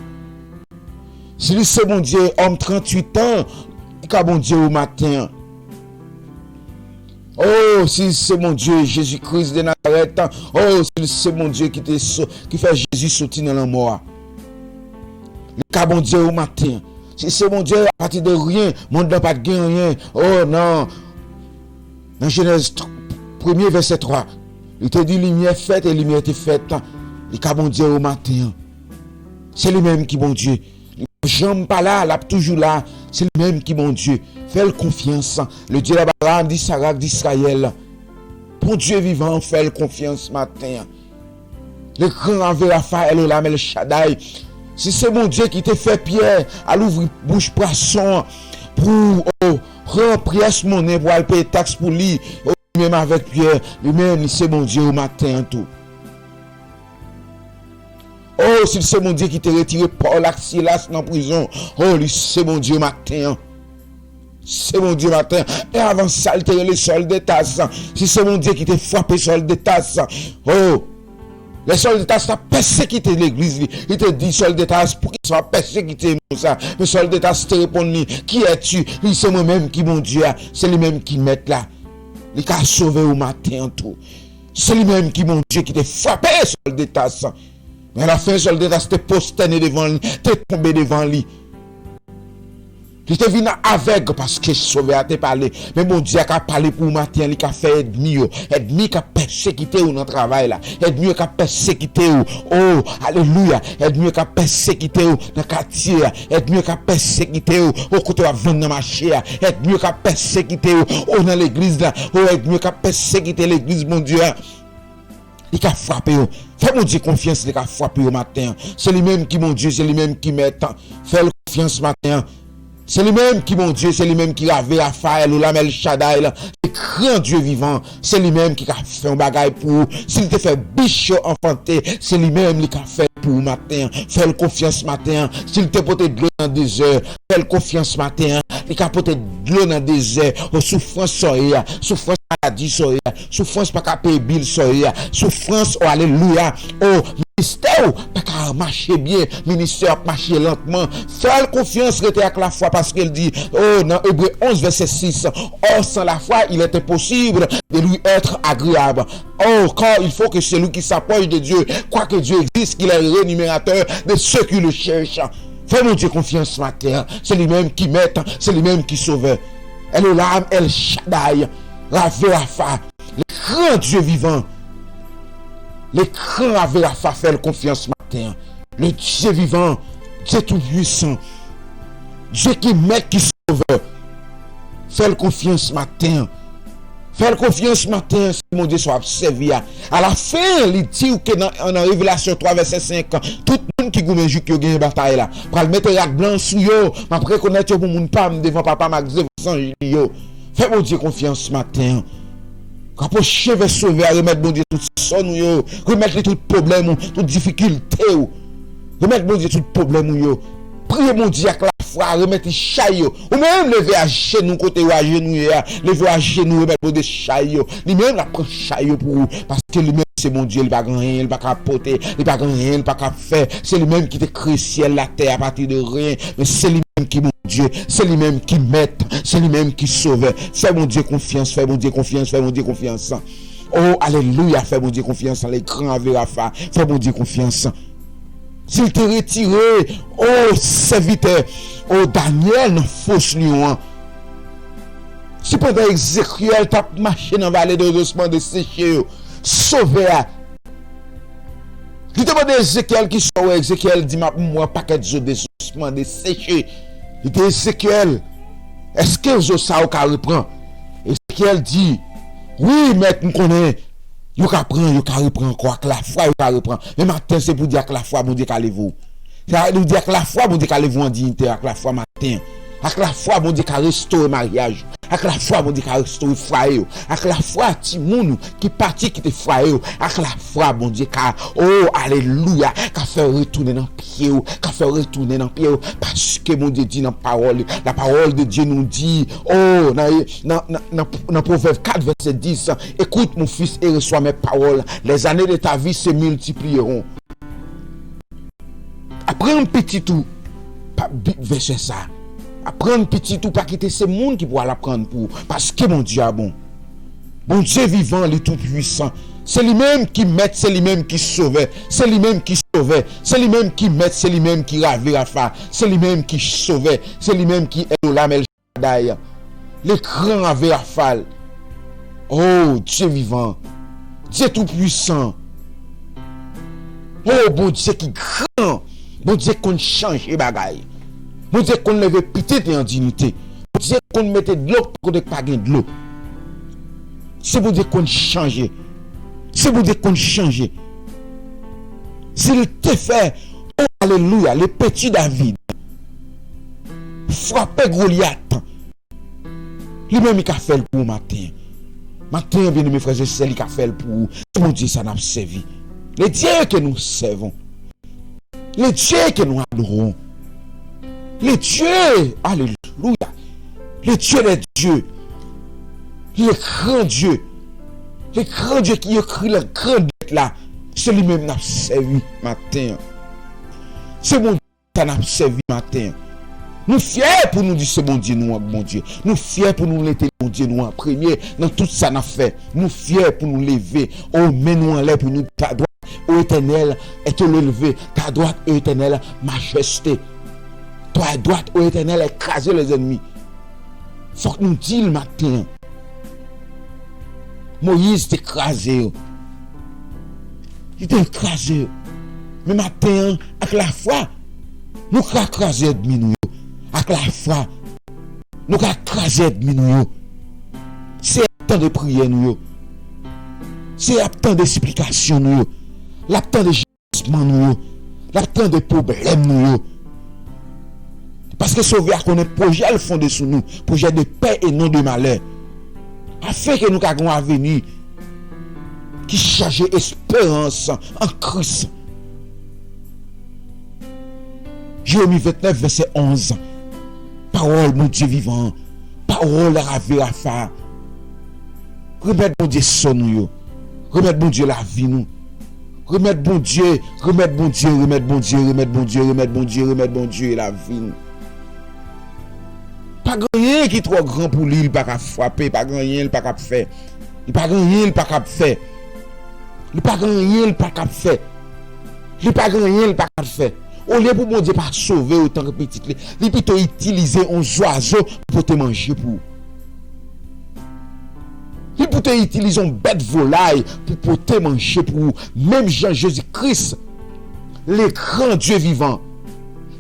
S'il c'est mon Dieu, homme 38 ans, il y a bon Dieu au matin. Oh, si c'est mon Dieu, Jésus-Christ de Nazareth, oh, si c'est mon Dieu qui fait Jésus sortir dans la mort. Le bon Dieu au matin. Si c'est mon Dieu, à partir de rien, mon Dieu n'a pas de rien. Oh non. Dans Genèse 1er, verset 3, il te dit lumière faite et lumière était faite. Le bon Dieu au matin. C'est lui-même qui bon Dieu. J'aime pas là, là, toujours là. C'est lui-même qui bon Dieu. Fais-le confiance. Le Dieu d'Abraham, d'Isaac, d'Israël. Bon Dieu vivant, fais-le confiance matin. Le grand Ave Rapha, Elohim El Shaddai. Si c'est mon Dieu qui te fait Pierre à l'ouvrir bouche poisson pour remplir ce monnaie pour aller payer taxe pour lui, même avec Pierre, lui-même c'est mon Dieu au matin tout. Oh, si c'est mon Dieu qui t'a retiré Paul Silas dans la prison, oh, lui c'est mon Dieu au matin. C'est mon Dieu matin. Et avant ça, il t'a les soldats. Si c'est mon Dieu qui t'a frappé soldats, oh, les soldats ont persécuté l'église. Il te dit soldats pour qu'ils soient persécutés. Mais soldats te répondent, qui es-tu? Lui, c'est moi-même qui mon Dieu. C'est lui-même qui met là. Il t'a sauvé au matin tout. C'est lui-même qui mon Dieu qui t'a frappé soldats. Mais à la fin, soldats t'es posterné devant lui, t'es tombé devant lui. Tu te venu avec parce que je sauvé à te parler. Mais mon Dieu a parlé pour matin, il a fait ennemi qui a persécuté dans le travail là. Ennemi qui a persécuté. Oh, alléluia. Ennemi qui a persécuté dans le quartier. Ennemi qui a persécuté au côté de vendre dans le marché. Ennemi qui a persécuté dans l'église là. Oh, ennemi qui a persécuté l'église, mon Dieu. Il a frappé. Fais mon Dieu confiance, il a frappé au matin. C'est lui-même qui, mon Dieu, c'est lui-même qui met. Fais confiance matin. C'est lui-même qui, mon Dieu, c'est lui-même qui a fait Raphaël ou l'Amel Shaddai, le grand Dieu vivant. C'est lui-même qui a fait un bagage pour. S'il te fait bichot enfanté, c'est lui-même qui a fait pour matin. Fais confiance matin. S'il te porte de l'eau dans des heures, fais confiance matin. Il a porté de l'eau dans des heures. Aux souffrances soya, souffrance maladie soya, souffrance pas qu'à payer bill soya, souffrance, oh alléluia, oh ministère pas qu'à marcher bien, ministère marcher lentement. Fais confiance rester avec la foi parce qu'elle dit, oh dans Hébreux 11 verset 6, or sans la foi il était possible de lui être agréable. Oh, quand il faut que celui qui s'approche de Dieu, quoi que Dieu existe, qu'il est le rémunérateur de ceux qui le cherchent. Fais mon Dieu confiance ce matin. C'est lui-même qui met, c'est lui-même qui sauve. Elohim El Shaddai, Ave Rapha, le grand Dieu vivant. Le grand Ave Rapha, fais confiance ce matin. Le Dieu vivant, Dieu tout-puissant, Dieu qui met, qui sauve. Fais confiance ce matin. Fais confiance ce matin, si mon Dieu soit servi. À la fin, il dit que dans Révélation 3, verset 5, tout le monde qui goûte qui a gagné une bataille là, pour le mettre la blanc sous yo, après reconnaître pour mon pam devant papa Max sans yo. Fais mon Dieu confiance ce matin. Quand pour cheveux sauver, remettre mon Dieu tout son yo, remettre tout problème, toute difficulté, remettre mon Dieu tout problème yo. Priez mon Dieu avec la foi, remettre chaillot. Ou même lever à genoux, côté ou à genoux, lever à genoux, remettre des chaillots. Lui-même la prend chaillot pour vous. Parce que lui-même c'est mon Dieu, il va rien, il va capoter, il va rien, il va faire. C'est lui-même qui te crée ciel, la terre à partir de rien. Mais c'est lui-même qui mon Dieu, c'est lui-même qui met, c'est lui-même qui sauve. Fais mon Dieu confiance, fais mon Dieu confiance, fais mon Dieu confiance. Oh, alléluia, fais mon Dieu confiance, les grands Ave Rapha, fais mon Dieu confiance. S'il te retiré, oh serviteur, oh Daniel, dans fausse lion. Si pendant Ézéchiel t'a marché dans la vallée de ossements de séché, sauvé. Il demande à Ézéchiel qui sauve. Ézéchiel dit, moi, paquet de ossements de séché. Il dit, Ézéchiel, est-ce que je sais où qu'elle reprend? Ézéchiel dit, oui, mais nous connaissons. Vous pouvez reprendre encore avec la foi, vous pouvez reprendre. Mais matin, c'est pour dire que la foi, bon Dieu, qu'allez-vous. C'est pour dire que la foi, bon Dieu, qu'allez-vous en dignité, avec la foi matin. Avec la foi, bon Dieu, qu'à restaurer mariage. Avec la foi, bon Dieu, qu'à restaurer foyer. Avec la foi, Timoun, qui partit, qui te foyer. Avec la foi, bon Dieu, qu'à, oh, alléluia, qu'à faire retourner dans le pied, qu'à faire retourner dans le pied. Parce que mon Dieu dit dans la parole de Dieu nous dit, oh, dans Proverbe 4, verset 10, écoute mon fils et reçois mes paroles. Les années de ta vie se multiplieront. Après un petit tout, pas verset ça. Apprendre petit tout, pas quitter ce monde qui pourra l'apprendre pour. Parce que mon Dieu est bon. Mon Dieu vivant, il est tout puissant. C'est lui-même qui met, c'est lui-même qui sauve. C'est lui-même qui sauve. C'est lui-même qui met, c'est lui-même qui rave Rapha. C'est lui-même qui sauve. C'est lui-même qui est Elohim El Shaddai. Le grand Ave Rapha. Oh, Dieu vivant. Dieu tout puissant. Oh, bon Dieu qui grand. Bon Dieu qu'on change les bagailles. Bon Dieu qu'on lève pitié en dignité. Bon Dieu qu'on mette de l'eau pour ne pas gagner de l'eau. C'est bon Dieu qu'on change. C'est bon Dieu qu'on change. S'il te fait, oh alléluia, le petit David, frapper Goliath, lui-même il a fait pour matin. Matin, bien mes frères et sœurs, il a fait pour mon Dieu, ça n'a servi. Le Dieu que nous servons, le Dieu que nous adorons, le Dieu, alléluia, le Dieu des dieux, le grand Dieu qui écrit le grand Dieu là, c'est lui-même qui n'a servi matin. C'est mon Dieu qui n'a servi matin. Nous fiers pour nous dire c'est bon Dieu, nous, bon Dieu. Nous fiers pour nous l'été, bon Dieu, nous en premier. Dans tout ça, nous fait. Nous fiers pour nous lever. Oh, mets-nous en l'air pour nous, ta droite, ô éternel, et te lever. Ta droite, ô éternel, majesté. Ta droite, ô éternel, écraser les ennemis. Faut que nous disions le matin. Moïse t'est écrasé. Il t'est écrasé. Mais matin, avec la foi, nous avons écrasé l'ennemi. Avec la foi, nous avons écrasé l'ennemi. C'est un temps de prière. C'est un temps de supplication. Le temps de gémissement. Le temps de problèmes. Parce que sauver à connaître projet le fond de sous nous, projet de paix et non de malheur. Afin que nous ayons un avenir qui charge espérance en Christ. Jérémie 29, verset 11. Parole, mon Dieu vivant. Parole, ravé, Rafa. Remettre mon Dieu son nous. Remettre mon Dieu la vie nous. Remettre bon Dieu, remettre bon Dieu, remettre bon Dieu, remettre bon Dieu, remettre bon Dieu, remettre bon Dieu la vie nous. Pas rien qui est trop grand pour lui, il pas qu'à frapper, pas rien, il pas qu'à faire. Il pas rien, il pas qu'à faire. Il pas rien, il pas qu'à faire. Il pas rien, il pas qu'à faire. Au lieu pour mon Dieu pas sauver autant que petit, il plutôt utiliser un oiseau pour te manger pour. Il peut utiliser une bête volaille pour te manger pour. Même Jean-Jésus-Christ, le grand Dieu vivant,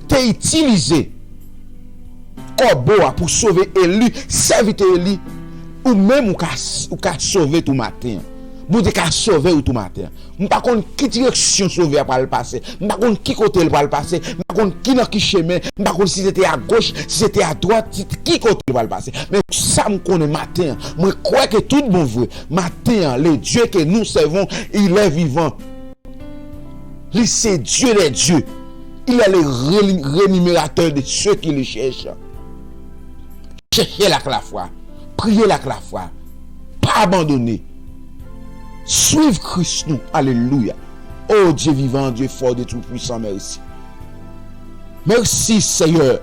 t'a utilisé corbeau pour sauver Élie, serviteur Élie, ou même ou qu'a sauver tout matin. Bon Dieu qu'a sauver tout matin. On pas contre qui direction sauver pour le passer. On pas contre qui côté pour le passer. On pas contre qui dans qui chemin. On pas contre si c'était à gauche, si c'était à droite, qui côté pour le passer. Mais ça me connaît matin. Moi crois que tout bon vrai. Matin, le Dieu que nous servons, il est vivant. Il c'est Dieu des dieux. Il est le rémunérateur de ceux qui le cherchent. Cherchez la foi. Priez la foi. Pas abandonner. Suivre Christ nous. Alléluia. Oh Dieu vivant, Dieu fort, Dieu tout-puissant, merci. Merci Seigneur.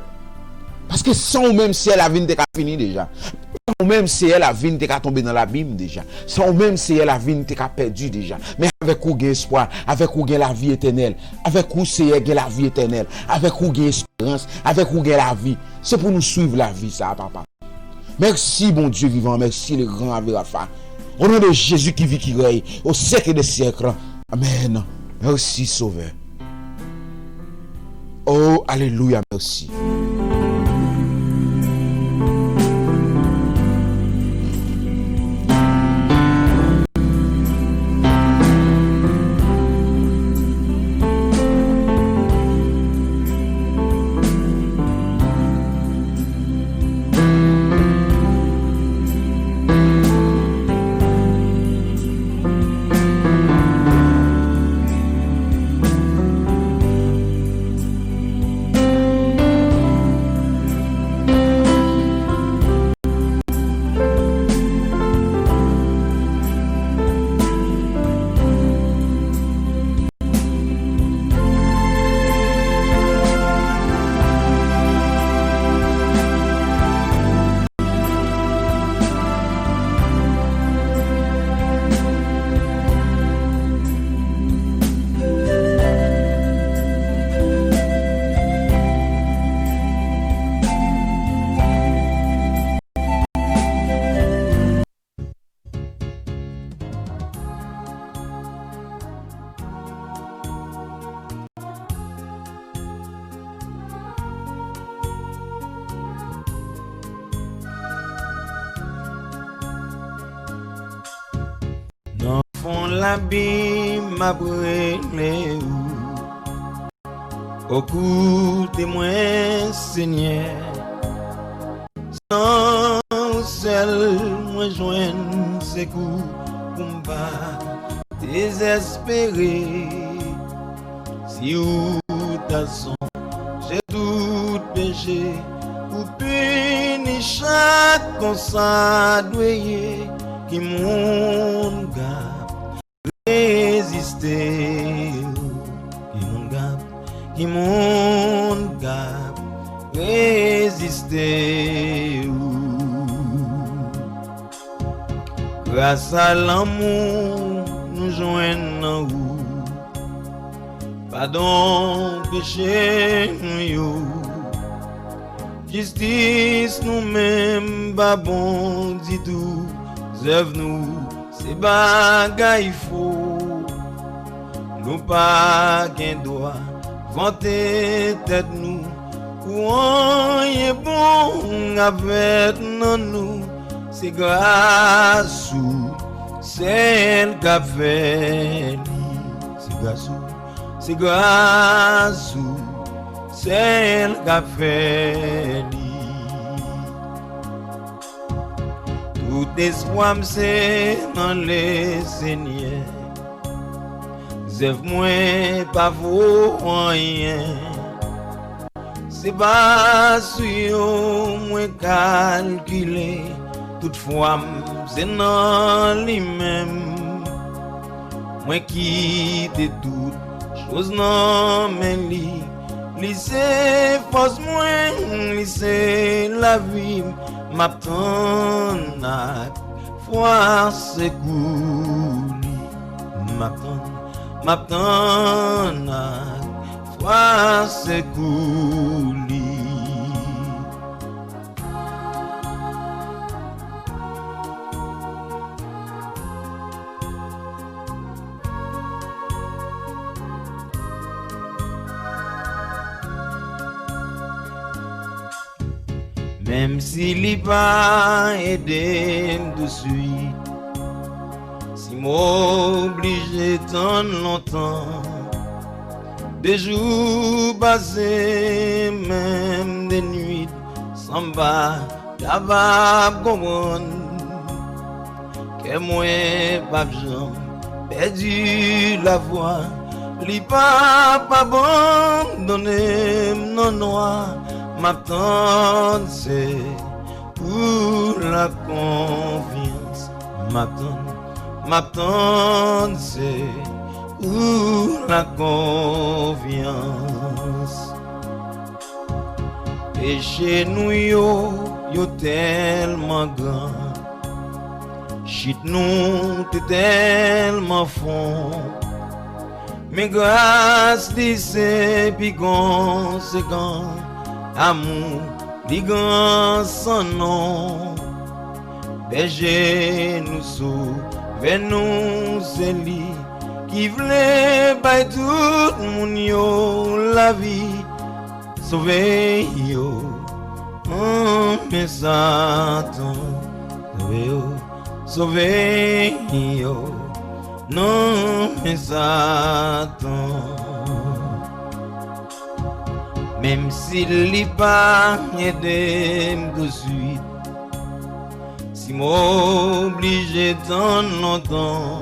Parce que sans même si la vie t'est finie déjà. Sans même si la vie t'est tombée dans l'abîme déjà. Sans même si la vie t'est perdue déjà. Mais avec vous gain espoir, avec vous gain la vie éternelle. Avec vous c'est gain la vie éternelle. Avec vous gain espérance, avec vous gain la vie. C'est pour nous suivre la vie ça papa. Merci bon Dieu vivant, merci le grand Rafa. Au nom de Jésus qui vit, qui règne, au siècle des siècles. Amen. Merci, Sauveur. Oh, alléluia, merci. L'abîme m'a brûlé, Écoutez-moi, Seigneur, sans seul moi joindre ces coups pour m'pas désespérer. Si ou ta son, j'ai tout péché, ou punir chaque consadoué qui mon gars résister, qui mon gars résister. Grâce à l'amour, nous joignons où pardon, péché, nous justice, nous-mêmes, babon, dit tout, œuvre nous, c'est bagaille faux. Nous pas qu'un doigt, vanter tête nous, ou on est bon avec nous, c'est grâce ou celle qu'a fait, c'est grâce ou. C'est grâce ou celle qu'a fait tout espoir c'est dans les Seigneur. Zèv moi pas vaut rien. C'est pas sur moi calculé. Toutefois c'est dans lui-même. Moi qui t'ai tout. Chose non mais li c'est force moins li c'est la vie m'attend à foi c'est cool m'attend à foi c'est cool. Même s'il n'y pas aidé de suite, si m'oblige tant longtemps, des jours passés, même des nuits, sans bas, capable comprendre que moi, pas besoin, perdu la voix, li pas abandonné, non noir. M'attendre c'est pour la confiance. M'attendre c'est pour la confiance. Et chez nous yo tellement grand. Chit nous t'es tellement fond. Mais grâce c'est puis conséquent. Amour, ligan sans nom, berger nous sauve, nous c'est lui qui voulait by tout moun yo la vie, sauver yo, mais Satan, sauver yo, non mais Satan. Même s'il n'y pas aidé de suite, si m'oblige tant longtemps,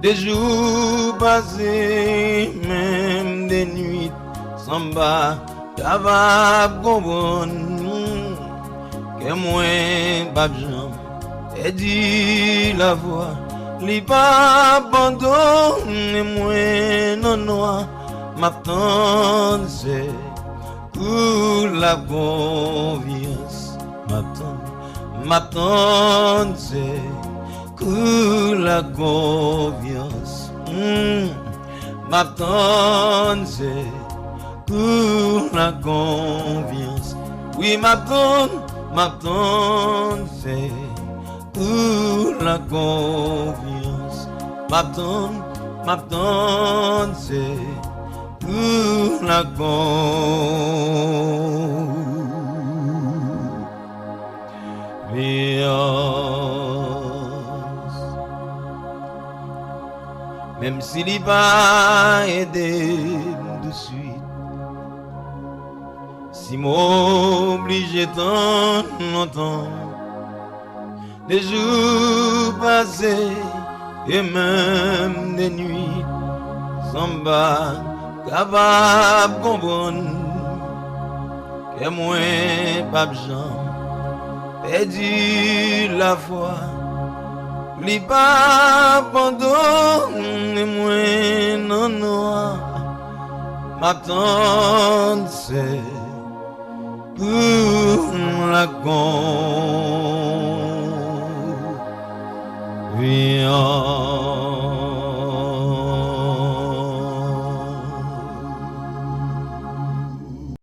des jours passés, même des nuits, sans bas, capable comprendre que moi, pas besoin, perdu la voix, li pas abandonné moi, non noir. M'attendre c'est pour la confiance. M'attendre c'est pour la confiance. M'attendre c'est pour la confiance. Oui, m'attendre c'est pour la confiance. M'attendre c'est pour la confiance. Même s'il n'y a pas aidé de suite, si m'oblige tant longtemps, des jours passés et même des nuits, sans pas capable de comprendre que moi, pas Jean, perdu la foi, li pas abandonné moi, non, non, ma tante c'est pour la confiance.